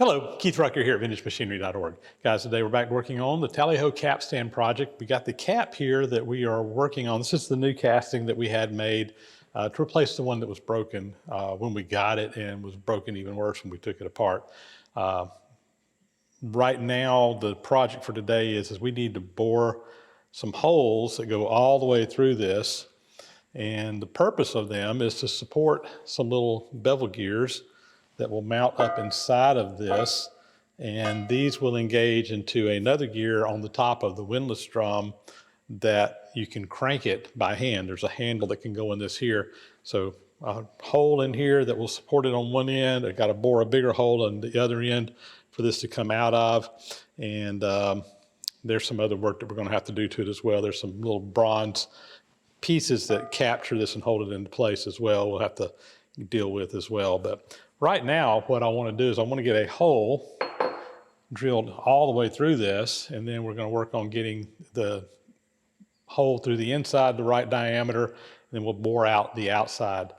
Hello, Keith Rucker here at VintageMachinery.org. Guys, today we're back working on the Tally-Ho Capstan project. We got the cap here that we are working on. This is the new casting that we had made to replace the one that was broken when we got it, and was broken even worse when we took it apart. Right now, the project for today is we need to bore some holes that go all the way through this. And the purpose of them is to support some little bevel gears that will mount up inside of this, and these will engage into another gear on the top of the windlass drum that you can crank it by hand. There's a handle that can go in this here. So a hole in here that will support it on one end. I've got to bore a bigger hole on the other end for this to come out of. And there's some other work that we're going to have to do to it as well. There's some little bronze pieces that capture this and hold it into place as well. We'll have to deal with as well. But right now, what I want to do is I want to get a hole drilled all the way through this, and then we're going to work on getting the hole through the inside the right diameter, and then we'll bore out the outside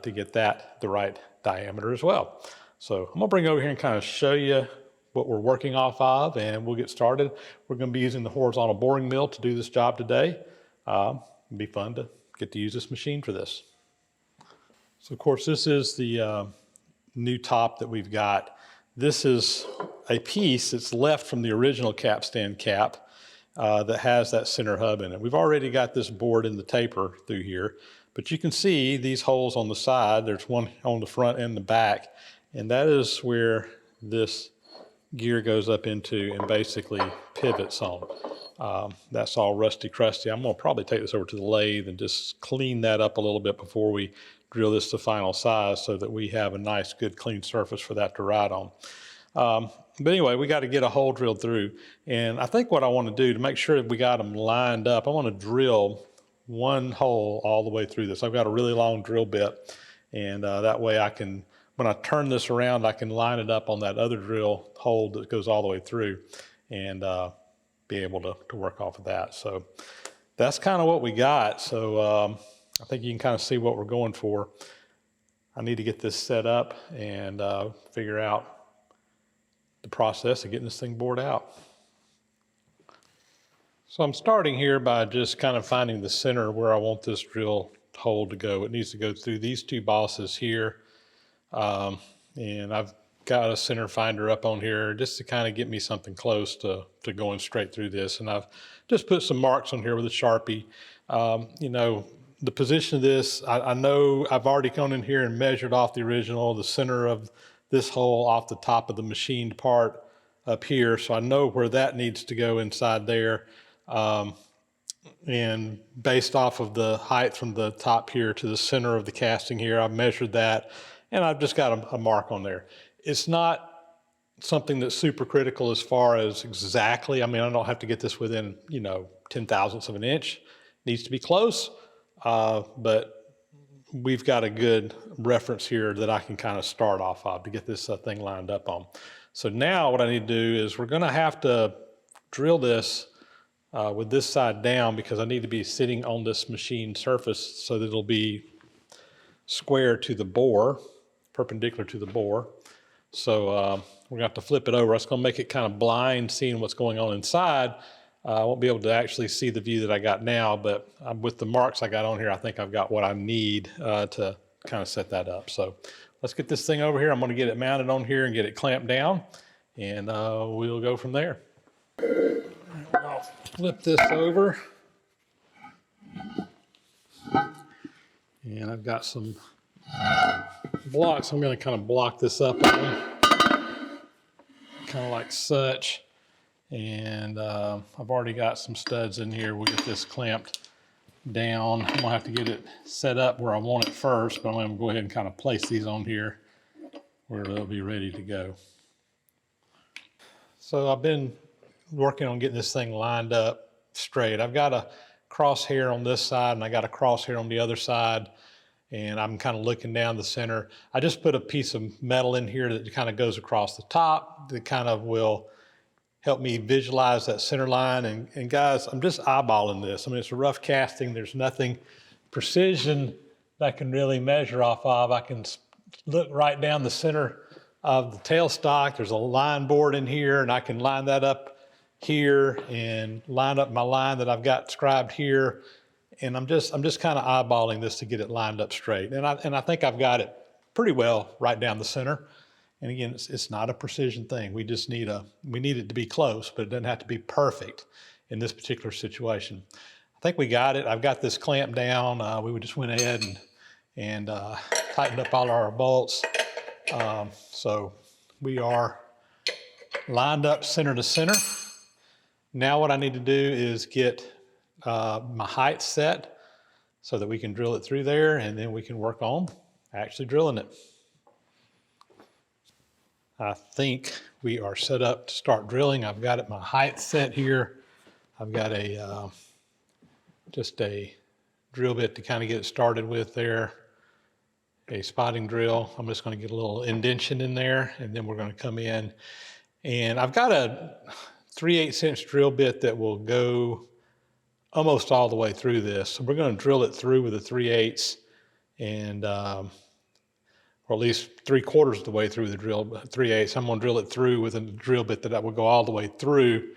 to get that the right diameter as well. So I'm going to bring over here and kind of show you what we're working off of, and we'll get started. We're going to be using the horizontal boring mill to do this job today. It'll be fun to get to use this machine for this. So of course, this is the new top that we've got. This is a piece that's left from the original Capstan cap that has that center hub in it. We've already got this bored in the taper through here, but you can see these holes on the side. There's one on the front and the back, and that is where this gear goes up into and basically pivots on. That's all rusty crusty. I'm going to probably take this over to the lathe and just clean that up a little bit before we drill this to final size, so that we have a nice, good, clean surface for that to ride on. But anyway, we got to get a hole drilled through. And I think what I want to do to make sure that we got them lined up, I want to drill one hole all the way through this. I've got a really long drill bit, and that way I can, when I turn this around, I can line it up on that other drill hole that goes all the way through, and be able to work off of that. So that's kind of what we got. So I think you can kind of see what we're going for. I need to get this set up and figure out the process of getting this thing bored out. So I'm starting here by just kind of finding the center where I want this drill hole to go. It needs to go through these two bosses here. And I've got a center finder up on here just to kind of get me something close to going straight through this. And I've just put some marks on here with a Sharpie. You know, the position of this, I know I've already gone in here and measured off the original, the center of this hole off the top of the machined part up here. So I know where that needs to go inside there. And based off of the height from the top here to the center of the casting here, I've measured that, and I've just got a mark on there. It's not something that's super critical as far as exactly, I mean, I don't have to get this within, you know, 0.010 of an inch. It needs to be close. But we've got a good reference here that I can kind of start off of to get this thing lined up on. So now what I need to do is we're going to have to drill this with this side down, because I need to be sitting on this machine surface so that it'll be square to the bore, perpendicular to the bore. So we're going to have to flip it over. It's going to make it kind of blind seeing what's going on inside. I won't be able to actually see the view that I got now, but with the marks I got on here, I think I've got what I need to kind of set that up. So let's get this thing over here. I'm going to get it mounted on here and get it clamped down, and we'll go from there. I'll flip this over. And I've got some blocks. I'm going to kind of block this up on, kind of like such. And I've already got some studs in here. We'll get this clamped down. I'm gonna have to get it set up where I want it first, but I'm gonna go ahead and kind of place these on here where they'll be ready to go. So I've been working on getting this thing lined up straight. I've got a crosshair on this side, and I got a crosshair on the other side, and I'm kind of looking down the center. I just put a piece of metal in here that kind of goes across the top that kind of will help me visualize that center line. And guys, I'm just eyeballing this. I mean, it's a rough casting. There's nothing precision that I can really measure off of. I can look right down the center of the tailstock. There's a line board in here, and I can line that up here and line up my line that I've got scribed here. And I'm just kind of eyeballing this to get it lined up straight. And I think I've got it pretty well right down the center. And again, it's not a precision thing. We just need it to be close, but it doesn't have to be perfect in this particular situation. I think we got it. I've got this clamped down. We just went ahead and tightened up all our bolts. So we are lined up center to center. Now what I need to do is get my height set so that we can drill it through there, and then we can work on actually drilling it. I think we are set up to start drilling. I've got my height set here. I've got just a drill bit to kind of get it started with there, a spotting drill. I'm just going to get a little indentation in there, and then we're going to come in. And I've got a 3/8 inch drill bit that will go almost all the way through this. So we're going to drill it through with a 3/8, and or at least 3/4 of the way through the drill 3/8. I'm going to drill it through with a drill bit that will go all the way through,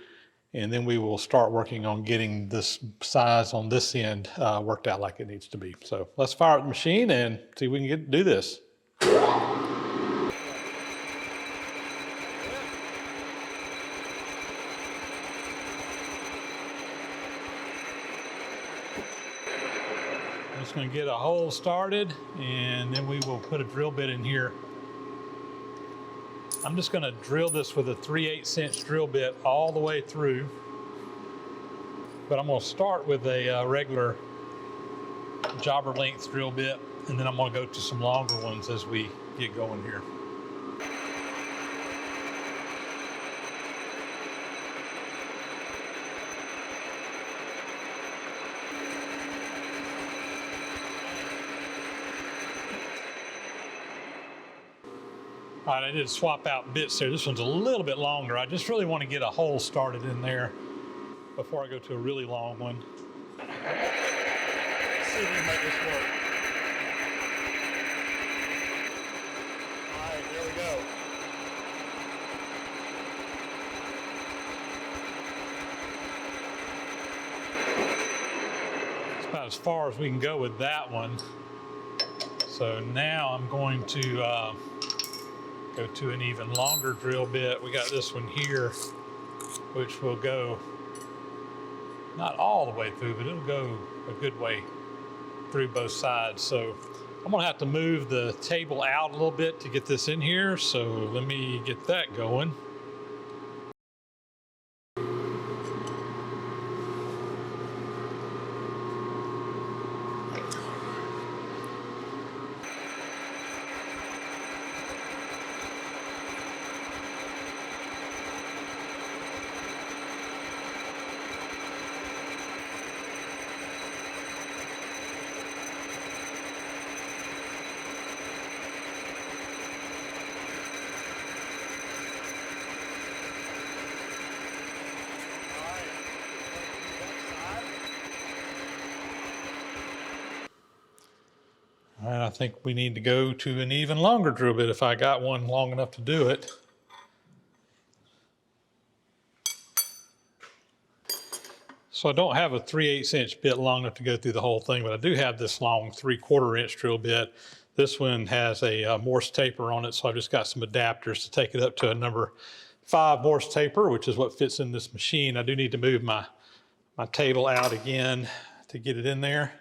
and then we will start working on getting this size on this end worked out like it needs to be. So let's fire up the machine and see if we can do this. I'm just going to get a hole started, and then we will put a drill bit in here. I'm just going to drill this with a 3/8 inch drill bit all the way through, but I'm going to start with a regular jobber length drill bit, and then I'm going to go to some longer ones as we get going here. All right, I did swap out bits there. This one's a little bit longer. I just really want to get a hole started in there before I go to a really long one. Let's see if we can make this work. All right, here we go. It's about as far as we can go with that one. So now I'm going to go to an even longer drill bit. We got this one here, which will go not all the way through, but it'll go a good way through both sides. So I'm gonna have to move the table out a little bit to get this in here. So let me get that going. All right, I think we need to go to an even longer drill bit if I got one long enough to do it. So I don't have a 3/8 inch bit long enough to go through the whole thing, but I do have this long 3/4 inch drill bit. This one has a Morse taper on it, so I've just got some adapters to take it up to a number 5 Morse taper, which is what fits in this machine. I do need to move my table out again to get it in there.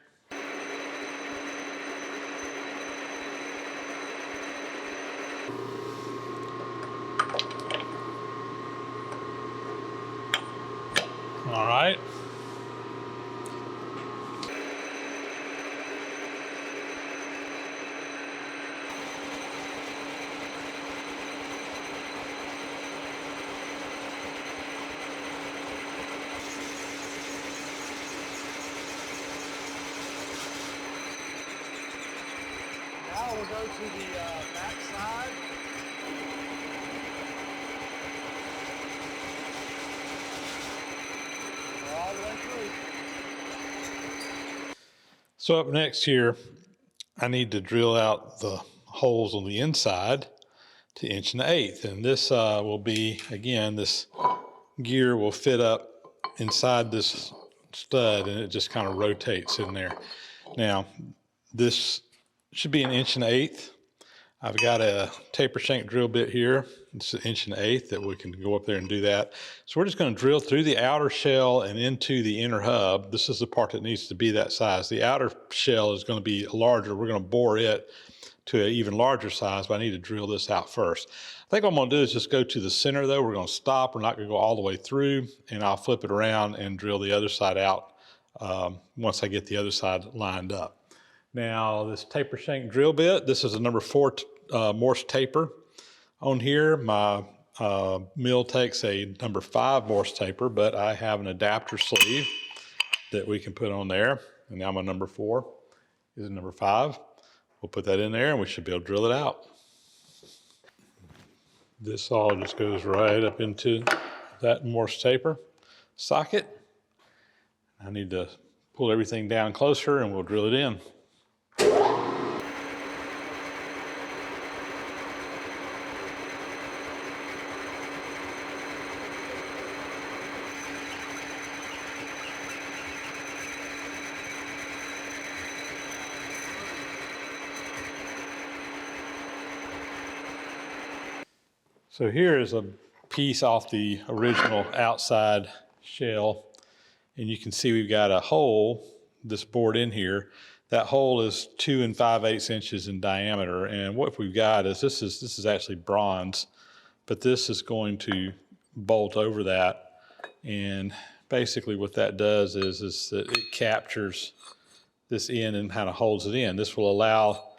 All right. Now we'll go to the back side. All the way through. So up next here, I need to drill out the holes on the inside to 1 1/8. And this will be, again, this gear will fit up inside this stud and it just kind of rotates in there. Now, this should be 1 1/8. I've got a taper shank drill bit here. It's 1 1/8 that we can go up there and do that. So we're just going to drill through the outer shell and into the inner hub. This is the part that needs to be that size. The outer shell is going to be larger. We're going to bore it to an even larger size, but I need to drill this out first. I think what I'm going to do is just go to the center though. We're going to stop. We're not going to go all the way through, and I'll flip it around and drill the other side out once I get the other side lined up. Now, this taper shank drill bit, this is a number 4 Morse taper. On here, my mill takes a number 5 Morse taper, but I have an adapter sleeve that we can put on there. And now my number 4 is a number 5. We'll put that in there and we should be able to drill it out. This all just goes right up into that Morse taper socket. I need to pull everything down closer and we'll drill it in. So here is a piece off the original outside shell, and you can see we've got a hole, this bored in here. That hole is 2 5/8 inches in diameter, and what we've got is this is actually bronze, but this is going to bolt over that, and basically what that does is that it captures this end and kind of holds it in. This will allow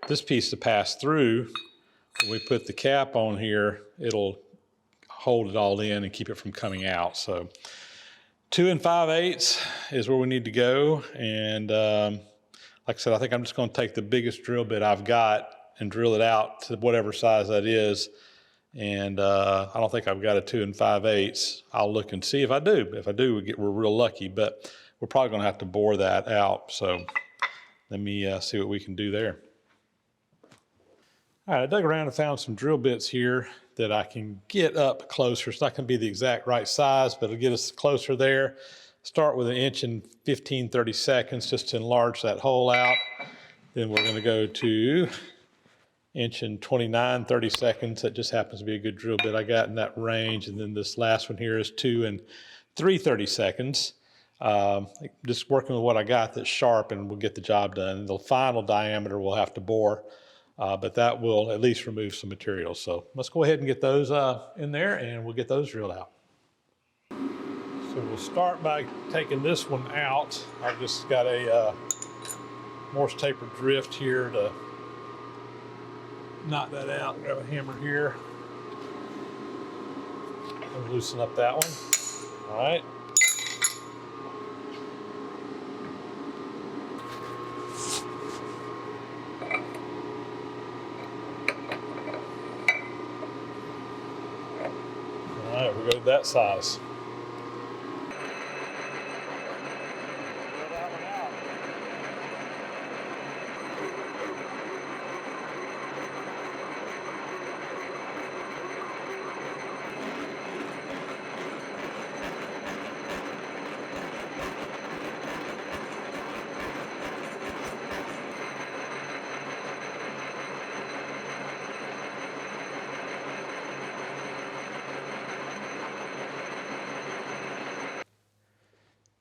this piece to pass through. When we put the cap on here, it'll hold it all in and keep it from coming out. So 2 5/8 is where we need to go. And like I said, I think I'm just going to take the biggest drill bit I've got and drill it out to whatever size that is. And I don't think I've got a 2 5/8. I'll look and see if I do. If I do, we're real lucky, but we're probably going to have to bore that out. So let me see what we can do there. All right, I dug around and found some drill bits here that I can get up closer. It's not going to be the exact right size, but it'll get us closer there. Start with 1 inch and 15/30 seconds just to enlarge that hole out. Then we're going to go to 1 inch and 29/30 seconds. That just happens to be a good drill bit I got in that range. And then this last one here is 2 and 3/30 seconds. Just working with what I got that's sharp, and we'll get the job done. And the final diameter we'll have to bore. But that will at least remove some material. So let's go ahead and get those in there and we'll get those drilled out. So we'll start by taking this one out. I've just got a Morse taper drift here to knock that out. Grab a hammer here and loosen up that one. All right. All right, we'll go to that size.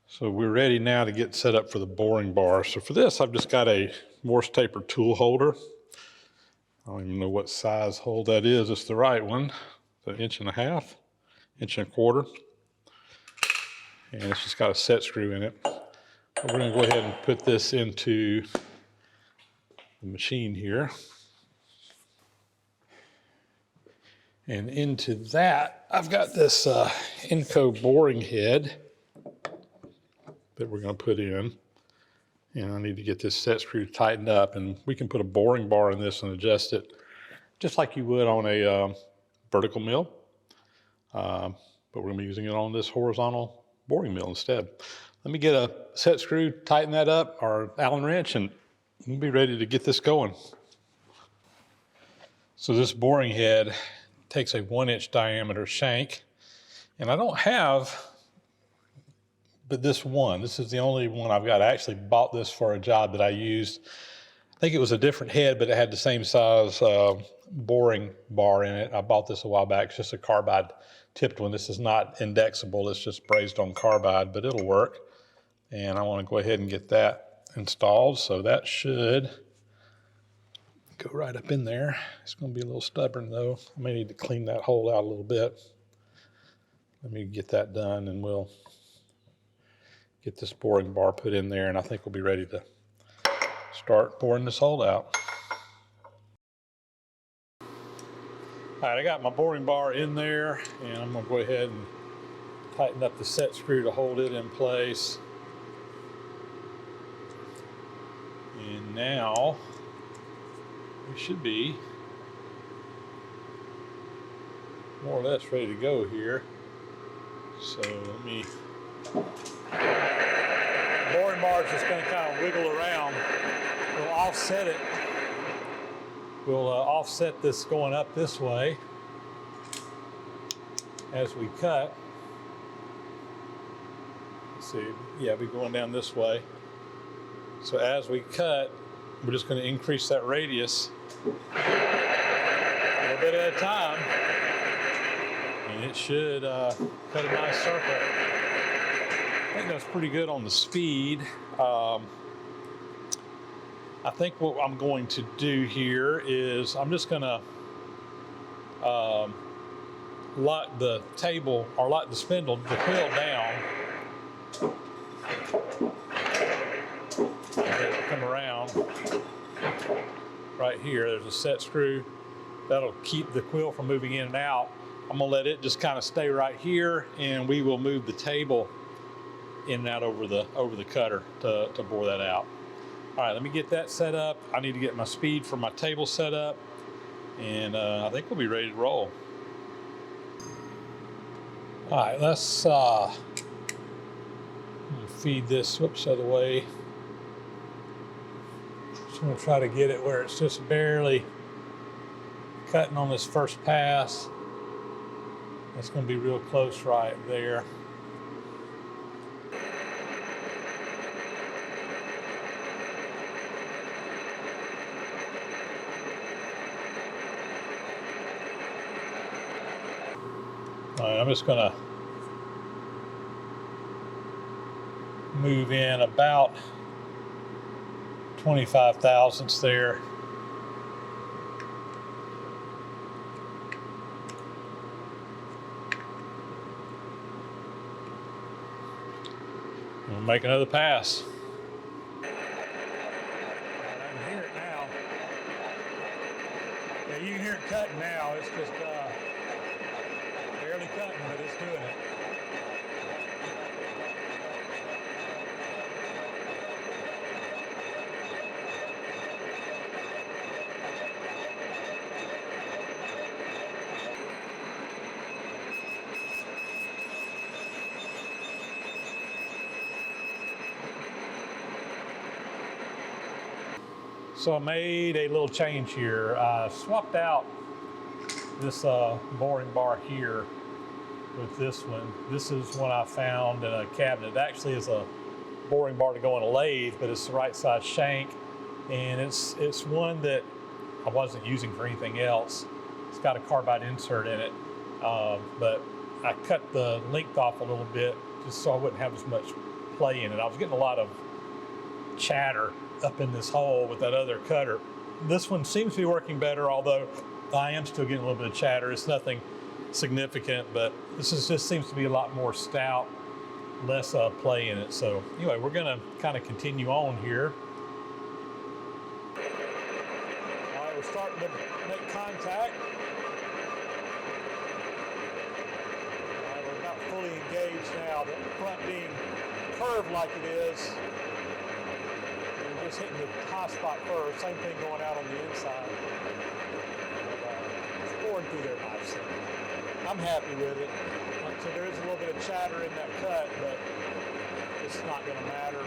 So we're ready now to get set up for the boring bar. So for this, I've just got a Morse taper tool holder. I don't even know what size hole that is. It's the right one. It's 1.5 inches, 1.25 inches. And it's just got a set screw in it. We're going to go ahead and put this into the machine here. And into that, I've got this Inco boring head that we're going to put in. And I need to get this set screw tightened up, and we can put a boring bar in this and adjust it just like you would on a vertical mill. But we're going to be using it on this horizontal boring mill instead. Let me get a set screw, tighten that up, or Allen wrench, and we'll be ready to get this going. So this boring head takes a 1-inch diameter shank, and I don't have but this one. This is the only one I've got. I actually bought this for a job that I used. I think it was a different head, but it had the same size boring bar in it. I bought this a while back. It's just a carbide tipped one. This is not indexable. It's just brazed on carbide, but it'll work. And I want to go ahead and get that installed. So that should go right up in there. It's going to be a little stubborn though. I may need to clean that hole out a little bit. Let me get that done and we'll get this boring bar put in there, and I think we'll be ready to start boring this hole out. All right, I got my boring bar in there, and I'm going to go ahead and tighten up the set screw to hold it in place. And now we should be more or less ready to go here. So let me, boring bar is just going to kind of wiggle around. We'll offset it. We'll offset this going up this way as we cut. Let's see, yeah, we're going down this way. So as we cut, we're just going to increase that radius a little bit at a time, and it should cut a nice circle. I think that's pretty good on the speed. I think what I'm going to do here is I'm just going to lock the table, or lock the spindle, the quill down. Come around right here. There's a set screw that'll keep the quill from moving in and out. I'm going to let it just kind of stay right here, and we will move the table in and out over the cutter to bore that out. All right, let me get that set up. I need to get my speed for my table set up, and I think we'll be ready to roll. All right, let's feed this, whoops, other way. Just gonna try to get it where it's just barely cutting on this first pass. That's gonna be real close right there. All right, I'm just gonna move in about 25 thousandths there. We'll make another pass. I can hear it now. Yeah, you can hear it cutting now. It's just barely cutting, but it's doing it. So I made a little change here. I swapped out this boring bar here with this one. This is one I found in a cabinet. It actually is a boring bar to go on a lathe, but it's the right size shank, and it's one that I wasn't using for anything else. It's got a carbide insert in it, but I cut the length off a little bit just so I wouldn't have as much play in it. I was getting a lot of chatter up in this hole with that other cutter. This one seems to be working better, although I am still getting a little bit of chatter. It's nothing significant, but this just seems to be a lot more stout, less play in it. So anyway, we're gonna kind of continue on here. All right, we're starting to make contact. All right, we're not fully engaged now. The front being curved like it is. Just hitting the high spot first. Same thing going out on the inside. It's boring through there nicely. I'm happy with it. Like I said, there is a little bit of chatter in that cut, but it's not going to matter.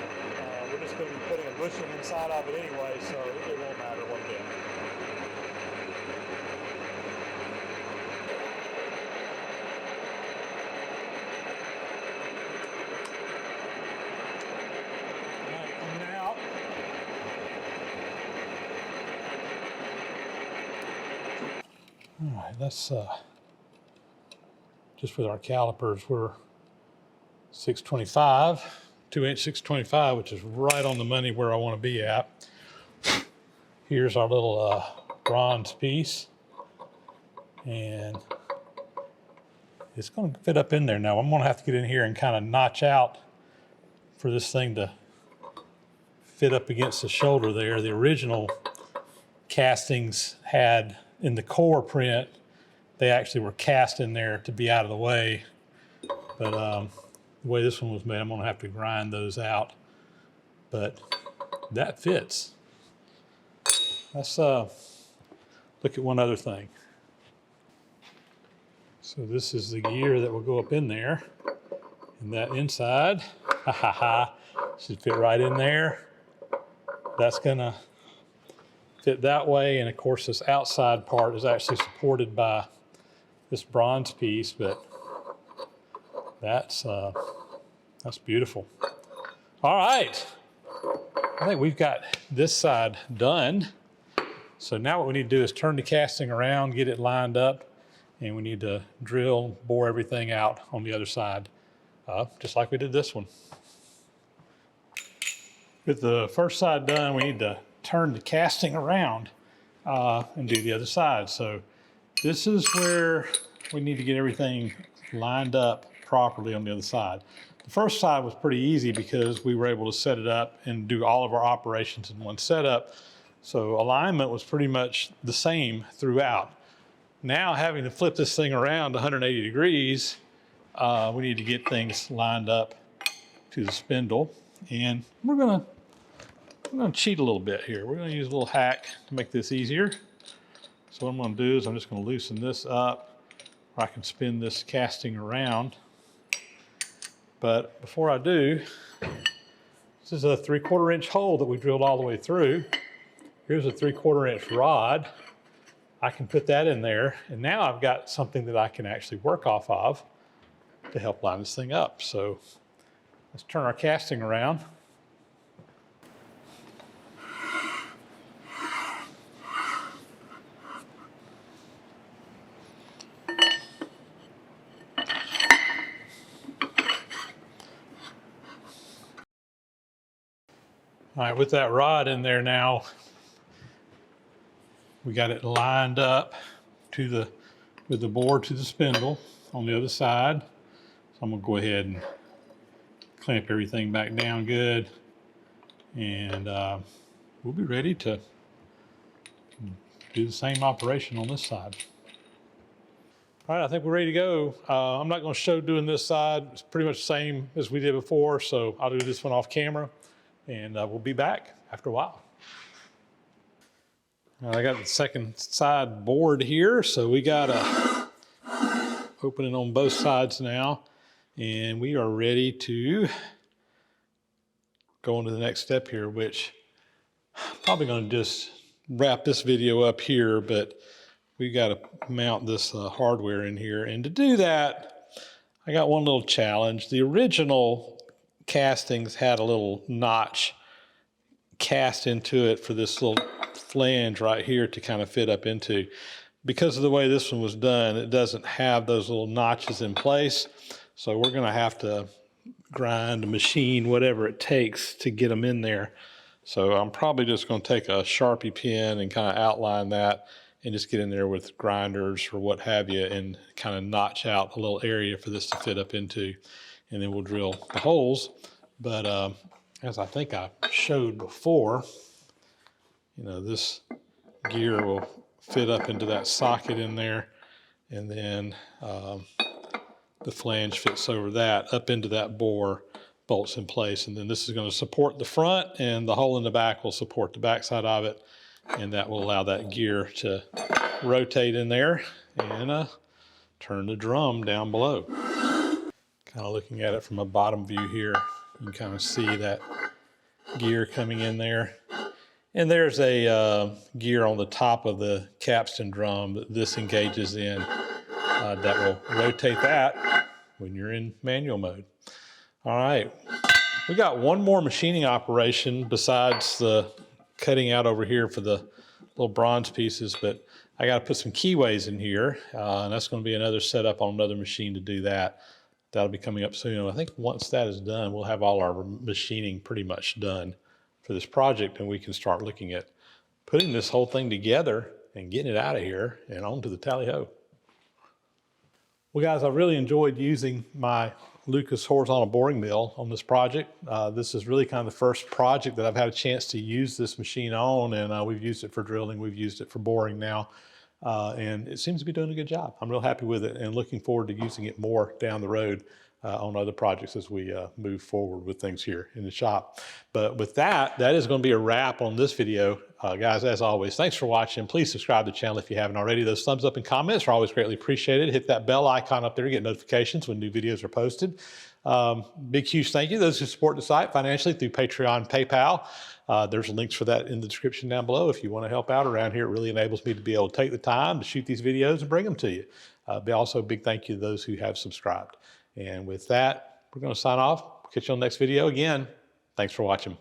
We're just going to be putting a bushing inside of it anyway, so it won't matter one bit. All right, let's just with our calipers, we're 625, 2-inch 625, which is right on the money where I want to be at. Here's our little bronze piece, and it's going to fit up in there. Now I'm going to have to get in here and kind of notch out for this thing to fit up against the shoulder there. The original castings had in the core print, they actually were cast in there to be out of the way. But the way this one was made, I'm going to have to grind those out. But that fits. Let's look at one other thing. So this is the gear that will go up in there. And that inside, should fit right in there. That's going to fit that way. And of course, this outside part is actually supported by this bronze piece, but that's beautiful. All right. I think we've got this side done. So now what we need to do is turn the casting around, get it lined up, and we need to drill, bore everything out on the other side, just like we did this one. With the first side done, we need to turn the casting around and do the other side. So this is where we need to get everything lined up properly on the other side. The first side was pretty easy because we were able to set it up and do all of our operations in one setup. So alignment was pretty much the same throughout. Now having to flip this thing around 180 degrees, we need to get things lined up to the spindle. And we're gonna cheat a little bit here. We're gonna use a little hack to make this easier. So what I'm gonna do is I'm just gonna loosen this up where I can spin this casting around. But before I do, this is a 3/4 inch hole that we drilled all the way through. Here's a 3/4 inch rod. I can put that in there, and now I've got something that I can actually work off of to help line this thing up. So let's turn our casting around. All right, with that rod in there now, we got it lined up to with the bore to the spindle on the other side. So I'm gonna go ahead and clamp everything back down good, and we'll be ready to do the same operation on this side. All right, I think we're ready to go. I'm not gonna show doing this side. It's pretty much the same as we did before, so I'll do this one off camera, and we'll be back after a while. I got the second side bored here, so we got a opening on both sides now, and we are ready to go on to the next step here, which I'm probably going to just wrap this video up here, but we got to mount this hardware in here. And to do that, I got one little challenge. The original castings had a little notch cast into it for this little flange right here to kind of fit up into. Because of the way this one was done, it doesn't have those little notches in place. So we're going to have to grind, machine, whatever it takes to get them in there. So I'm probably just going to take a Sharpie pen and kind of outline that and just get in there with grinders or what have you and kind of notch out a little area for this to fit up into. And then we'll drill the holes. But as I think I showed before, you know, this gear will fit up into that socket in there, and then the flange fits over that up into that bore, bolts in place, and then this is going to support the front, and the hole in the back will support the back side of it, and that will allow that gear to rotate in there and turn the drum down below. Kind of looking at it from a bottom view here, you can kind of see that gear coming in there. And there's a gear on the top of the capstan drum that this engages in that will rotate that when you're in manual mode. All right, we got one more machining operation besides the cutting out over here for the little bronze pieces, but I got to put some keyways in here, and that's going to be another setup on another machine to do that. That'll be coming up soon. I think once that is done, we'll have all our machining pretty much done for this project, and we can start looking at putting this whole thing together and getting it out of here and onto the tally-ho. Well, guys, I really enjoyed using my Lucas horizontal boring mill on this project. This is really kind of the first project that I've had a chance to use this machine on, and we've used it for drilling, we've used it for boring now, and it seems to be doing a good job. I'm real happy with it and looking forward to using it more down the road on other projects as we move forward with things here in the shop. But with that, that is going to be a wrap on this video. Guys, as always, thanks for watching. Please subscribe to the channel if you haven't already. Those thumbs up and comments are always greatly appreciated. Hit that bell icon up there to get notifications when new videos are posted. Big, huge thank you to those who support the site financially through Patreon, PayPal. There's links for that in the description down below. If you want to help out around here, it really enables me to be able to take the time to shoot these videos and bring them to you. Also, a big thank you to those who have subscribed. And with that, we're going to sign off. Catch you on the next video again. Thanks for watching.